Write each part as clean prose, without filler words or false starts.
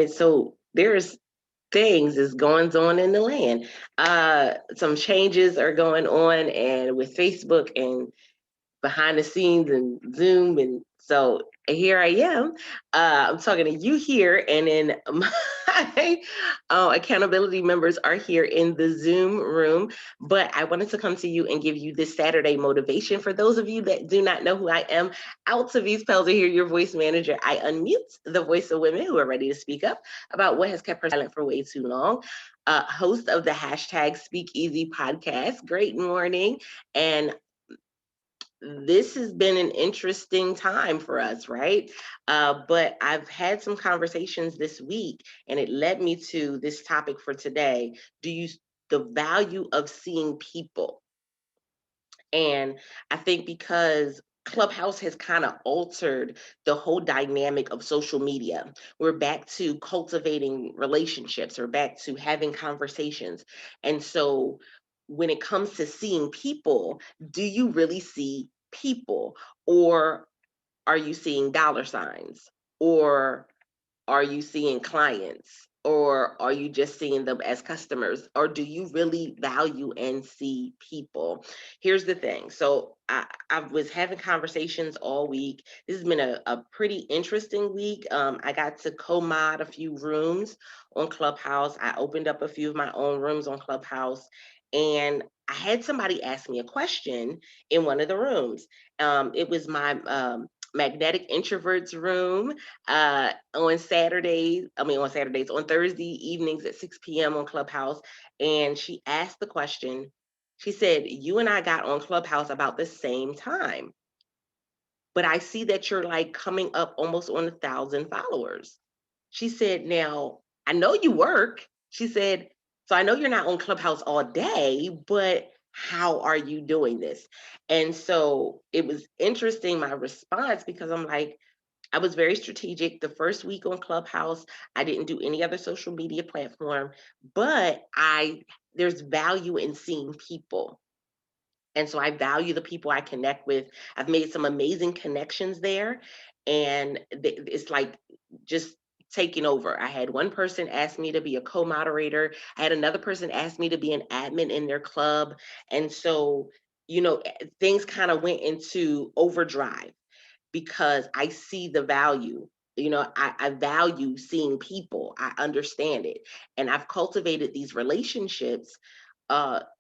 So there's things is going on in the land. Some changes are going on, and with Facebook and behind the scenes and Zoom. And so here I am. I'm talking to you here, and then my accountability members are here in the Zoom room. But I wanted to come to you and give you this Saturday motivation. For those of you that do not know who I am, Altaviz Pelzer here, your voice manager. I unmute the voice of women who are ready to speak up about what has kept her silent for way too long. Host of the hashtag Speak Easy podcast. Great morning. And this has been an interesting time for us, right? But I've had some conversations this week, and it led me to this topic for today. The value of seeing people? And I think because Clubhouse has kind of altered the whole dynamic of social media. We're back to cultivating relationships, we're back to having conversations. And so when it comes to seeing people, do you really see people? Or are you seeing dollar signs? Or are you seeing clients? Or are you just seeing them as customers? Or do you really value and see people? Here's the thing. So I was having conversations all week. This has been a pretty interesting week. I got to co-mod a few rooms on Clubhouse. I opened up a few of my own rooms on Clubhouse. And I had somebody ask me a question in one of the rooms. It was my magnetic introverts room on Thursday evenings at 6 p.m. on Clubhouse. And she asked the question, she said, "You and I got on Clubhouse about the same time, but I see that you're like coming up almost on 1,000 followers." She said, "Now, I know you work." She said, "So I know you're not on Clubhouse all day, but how are you doing this?" And so it was interesting, my response, because I'm like, I was very strategic. The first week on Clubhouse, I didn't do any other social media platform, but there's value in seeing people. And so I value the people I connect with. I've made some amazing connections there. And it's like just taking over. I had one person ask me to be a co-moderator. I had another person ask me to be an admin in their club. And so, things kind of went into overdrive because I see the value. I value seeing people. I understand it. And I've cultivated these relationships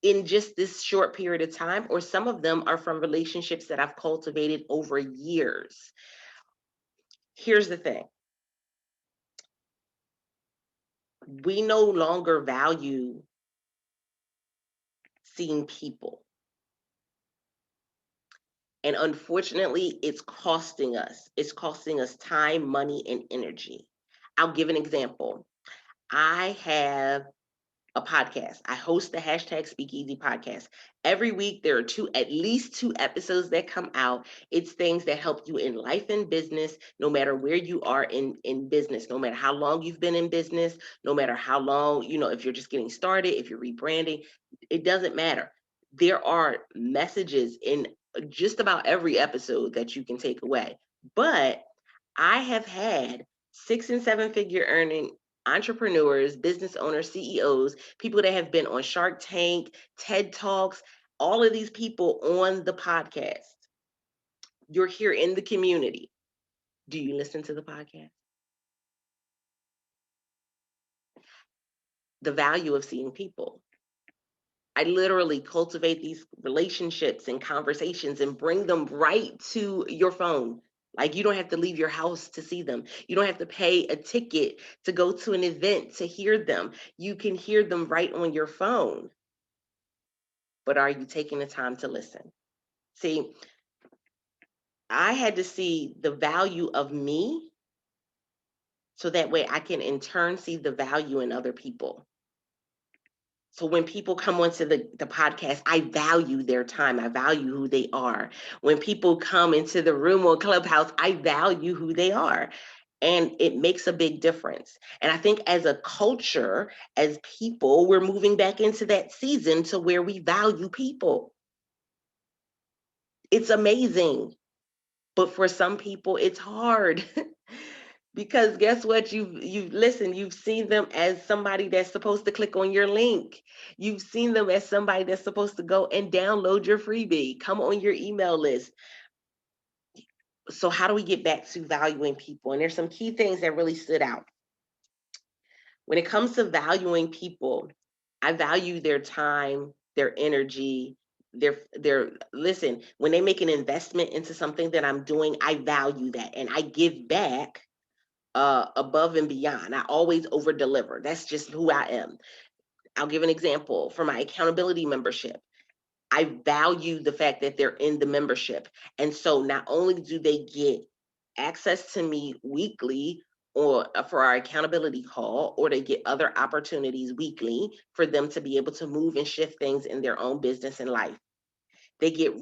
in just this short period of time, or some of them are from relationships that I've cultivated over years. Here's the thing. We no longer value seeing people. And unfortunately, it's costing us. It's costing us time, money, and energy. I'll give an example. I have a podcast. I host the hashtag Speakeasy podcast. Every week there are at least two episodes that come out. It's things that help you in life and business, no matter where you are in business, no matter how long you've been in business, no matter how long, if you're just getting started, if you're rebranding, it doesn't matter. There are messages in just about every episode that you can take away. But I have had 6 and 7 figure earning entrepreneurs, business owners, CEOs, people that have been on Shark Tank, TED Talks, all of these people on the podcast. You're here in the community. Do you listen to the podcast? The value of seeing people. I literally cultivate these relationships and conversations and bring them right to your phone. Like, you don't have to leave your house to see them. You don't have to pay a ticket to go to an event to hear them. You can hear them right on your phone. But are you taking the time to listen? See, I had to see the value of me so that way I can in turn see the value in other people. So when people come onto the podcast, I value their time. I value who they are. When people come into the room or Clubhouse, I value who they are. And it makes a big difference. And I think as a culture, as people, we're moving back into that season to where we value people. It's amazing. But for some people, it's hard Because guess what? You've seen them as somebody that's supposed to click on your link. You've seen them as somebody that's supposed to go and download your freebie, come on your email list. So how do we get back to valuing people? And there's some key things that really stood out. When it comes to valuing people, I value their time, their energy, their listen, when they make an investment into something that I'm doing, I value that and I give back above and beyond. I always over deliver. That's just who I am. I'll give an example for my accountability membership. I value the fact that they're in the membership. And so not only do they get access to me weekly or for our accountability call, or they get other opportunities weekly for them to be able to move and shift things in their own business and life. They get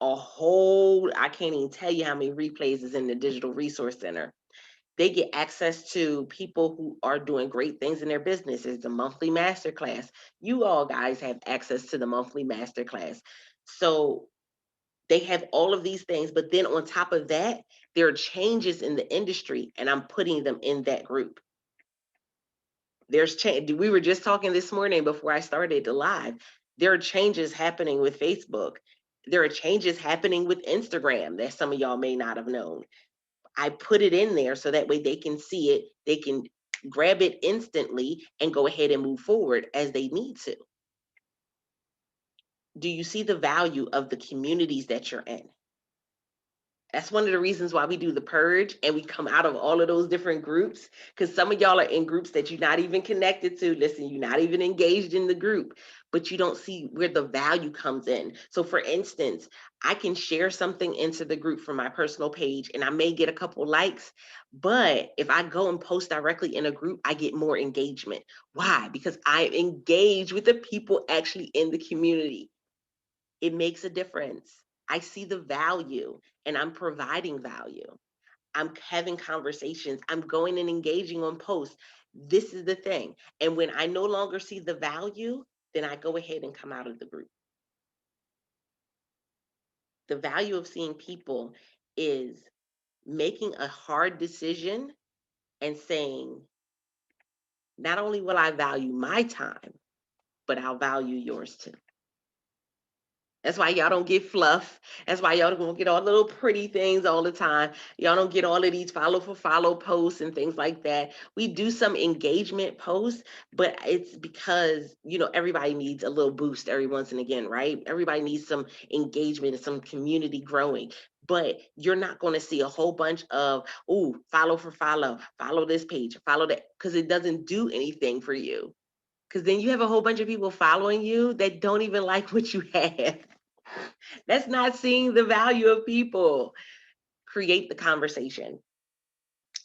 a whole, I can't even tell you how many replays is in the Digital Resource Center. They get access to people who are doing great things in their businesses, the monthly masterclass. You all guys have access to the monthly masterclass. So they have all of these things, but then on top of that, there are changes in the industry, and I'm putting them in that group. There's change. We were just talking this morning before I started the live. There are changes happening with Facebook. There are changes happening with Instagram that some of y'all may not have known. I put it in there so that way they can see it, they can grab it instantly and go ahead and move forward as they need to. Do you see the value of the communities that you're in? That's one of the reasons why we do the purge and we come out of all of those different groups, because some of y'all are in groups that you're not even connected to. Listen, you're not even engaged in the group, but you don't see where the value comes in. So for instance, I can share something into the group from my personal page and I may get a couple likes, but if I go and post directly in a group, I get more engagement. Why? Because I engage with the people actually in the community. It makes a difference. I see the value and I'm providing value. I'm having conversations. I'm going and engaging on posts. This is the thing. And when I no longer see the value, then I go ahead and come out of the group. The value of seeing people is making a hard decision and saying, not only will I value my time, but I'll value yours too. That's why y'all don't get fluff. That's why y'all don't get all the little pretty things all the time. Y'all don't get all of these follow for follow posts and things like that. We do some engagement posts, but it's because, everybody needs a little boost every once and again, right? Everybody needs some engagement and some community growing. But you're not going to see a whole bunch of, follow for follow this page, follow that, because it doesn't do anything for you. Because then you have a whole bunch of people following you that don't even like what you have. That's not seeing the value of people. Create the conversation.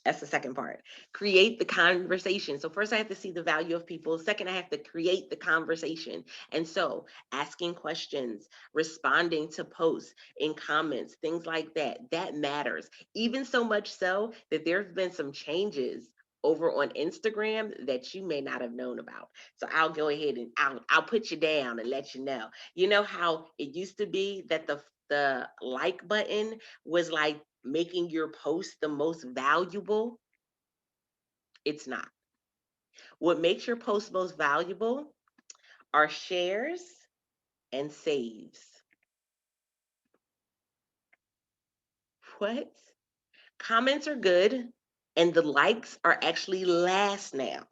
That's the second part. Create the conversation. So first I have to see the value of people. Second, I have to create the conversation. And so asking questions, responding to posts in comments, things like that, that matters. Even so much so that there's been some changes over on Instagram that you may not have known about. So I'll go ahead and I'll put you down and let you know. You know how it used to be that the like button was like making your post the most valuable? It's not. What makes your post most valuable are shares and saves. What? Comments are good, and the likes are actually last now.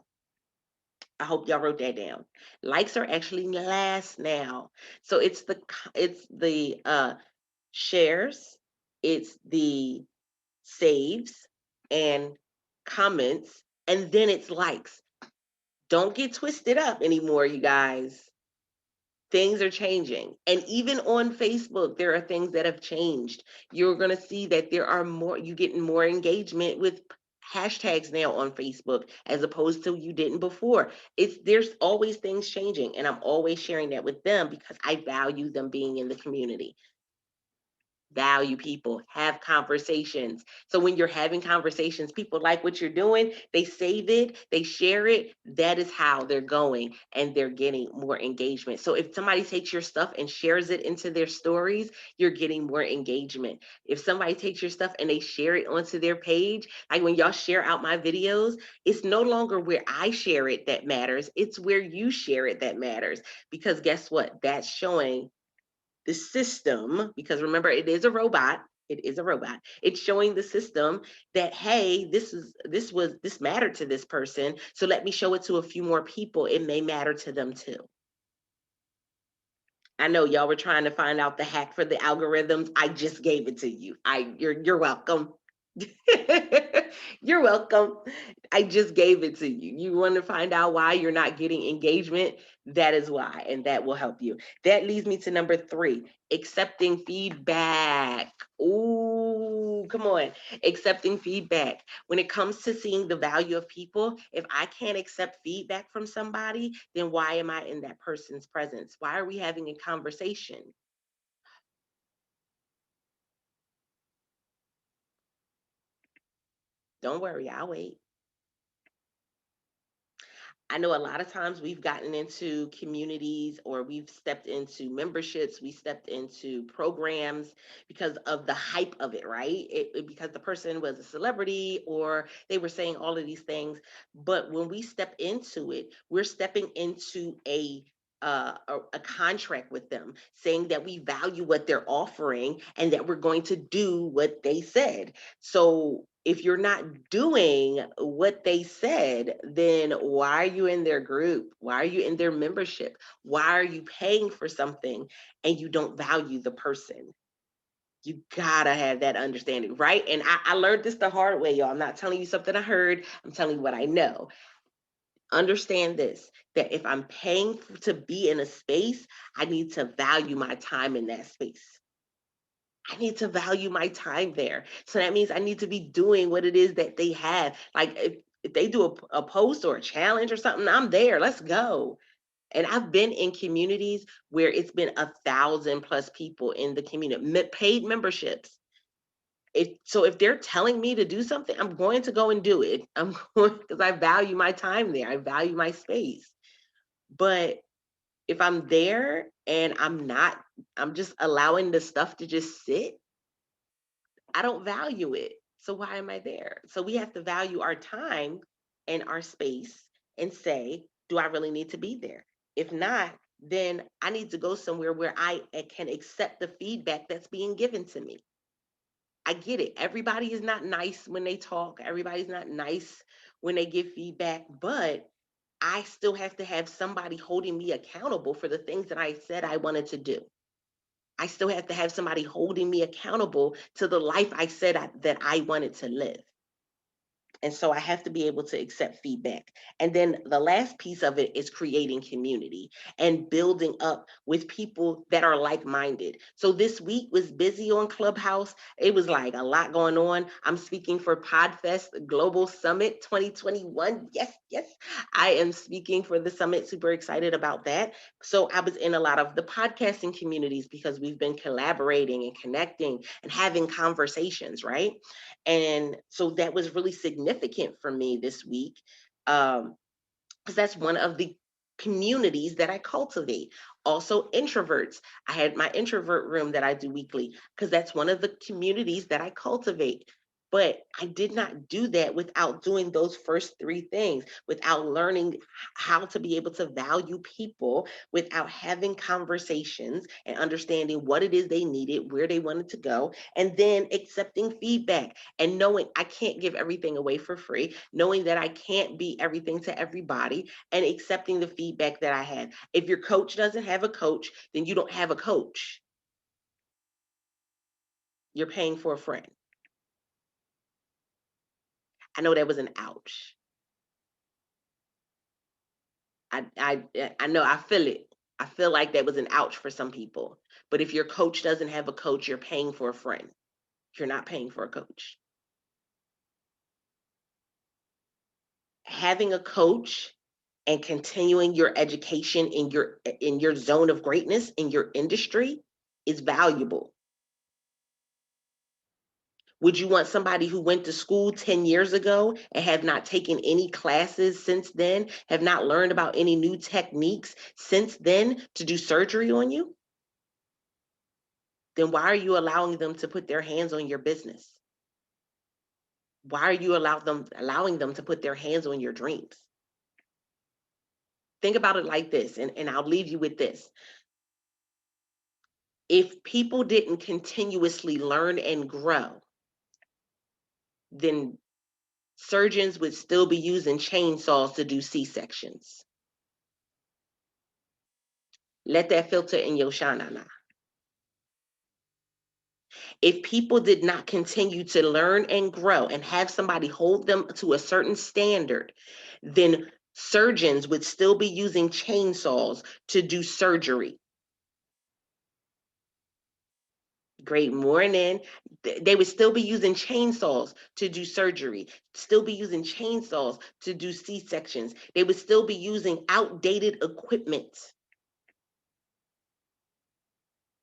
I hope y'all wrote that down. Likes are actually last now. So it's the shares, it's the saves and comments, and then it's likes. Don't get twisted up anymore, you guys. Things are changing. And even on Facebook, there are things that have changed. You're going to see that there are more, you getting more engagement with hashtags now on Facebook as opposed to you didn't before. There's always things changing, and I'm always sharing that with them because I value them being in the community. Value people, have conversations. So when you're having conversations, people like what you're doing, they save it, they share it. That is how they're going and they're getting more engagement. So if somebody takes your stuff and shares it into their stories, you're getting more engagement. If somebody takes your stuff and they share it onto their page, like when y'all share out my videos, it's no longer where I share it that matters, it's where you share it that matters. Because guess what? That's showing the system, because remember, it is a robot. It is a robot. It's showing the system that, hey, this mattered to this person. So let me show it to a few more people. It may matter to them too. I know y'all were trying to find out the hack for the algorithms. I just gave it to you. You're welcome. You're welcome. I just gave it to you. You want to find out why you're not getting engagement? That is why, and that will help you. That leads me to number 3, accepting feedback. Ooh, come on. Accepting feedback. When it comes to seeing the value of people, if I can't accept feedback from somebody, then why am I in that person's presence? Why are we having a conversation? Don't worry, I'll wait. I know a lot of times we've gotten into communities or we've stepped into memberships, we stepped into programs because of the hype of it, right? Because the person was a celebrity or they were saying all of these things. But when we step into it, we're stepping into a contract with them saying that we value what they're offering and that we're going to do what they said. So if you're not doing what they said, then why are you in their group? Why are you in their membership? Why are you paying for something and you don't value the person? You gotta have that understanding, right? And I learned this the hard way, y'all. I'm not telling you something I heard, I'm telling you what I know. Understand this, that if I'm paying to be in a space, I need to value my time in that space. I need to value my time there. So that means I need to be doing what it is that they have. Like if they do a post or a challenge or something, I'm there. Let's go. And I've been in communities where it's been 1,000+ people in the community, paid memberships. If they're telling me to do something, I'm going to go and do it. I'm going because I value my time there. I value my space. But if I'm there and I'm just allowing the stuff to just sit, I don't value it. So why am I there? So we have to value our time and our space and say, do I really need to be there? If not, then I need to go somewhere where I can accept the feedback that's being given to me. I get it. Everybody is not nice when they talk. Everybody's not nice when they give feedback, but I still have to have somebody holding me accountable for the things that I said I wanted to do. I still have to have somebody holding me accountable to the life I said that I wanted to live. And so I have to be able to accept feedback. And then the last piece of it is creating community and building up with people that are like minded. So this week was busy on Clubhouse. It was like a lot going on. I'm speaking for Podfest Global Summit 2021. Yes, yes. I am speaking for the summit. Super excited about that. So I was in a lot of the podcasting communities because we've been collaborating and connecting and having conversations, right? And so that was really significant for me this week, because that's one of the communities that I cultivate. Also, introverts. I had my introvert room that I do weekly because that's one of the communities that I cultivate. But I did not do that without doing those first 3 things, without learning how to be able to value people, without having conversations and understanding what it is they needed, where they wanted to go, and then accepting feedback and knowing I can't give everything away for free, knowing that I can't be everything to everybody, and accepting the feedback that I had. If your coach doesn't have a coach, then you don't have a coach. You're paying for a friend. I know that was an ouch. I know I feel it. I feel like that was an ouch for some people. But if your coach doesn't have a coach, you're paying for a friend. You're not paying for a coach. Having a coach and continuing your education in your zone of greatness in your industry is valuable. Would you want somebody who went to school 10 years ago and have not taken any classes since then, have not learned about any new techniques since then to do surgery on you? Then why are you allowing them to put their hands on your business? Why are you allowing them to put their hands on your dreams? Think about it like this, and I'll leave you with this. If people didn't continuously learn and grow, then surgeons would still be using chainsaws to do C-sections. Let that filter in your shanana. If people did not continue to learn and grow and have somebody hold them to a certain standard, then surgeons would still be using chainsaws to do surgery. Great morning. They would still be using chainsaws to do surgery, still be using chainsaws to do C-sections. They would still be using outdated equipment.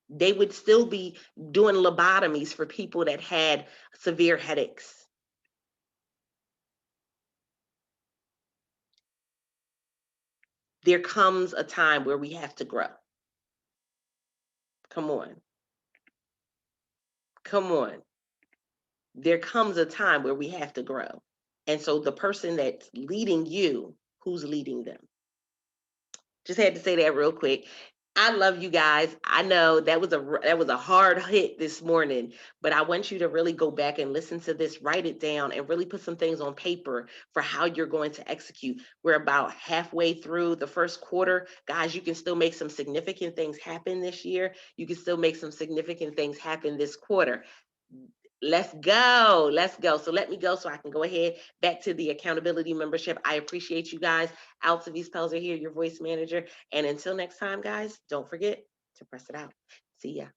They would still be doing lobotomies for people that had severe headaches. There comes a time where we have to grow. Come on. Come on. There comes a time where we have to grow. And so the person that's leading you, who's leading them? Just had to say that real quick. I love you guys. I know that was a hard hit this morning, but I want you to really go back and listen to this, write it down, and really put some things on paper for how you're going to execute. We're about halfway through the first quarter. Guys, you can still make some significant things happen this year. You can still make some significant things happen this quarter. Let's go. Let's go. So let me go so I can go ahead back to the accountability membership. I appreciate you guys. Alta V Spells are here, your voice manager. And until next time, guys, don't forget to press it out. See ya.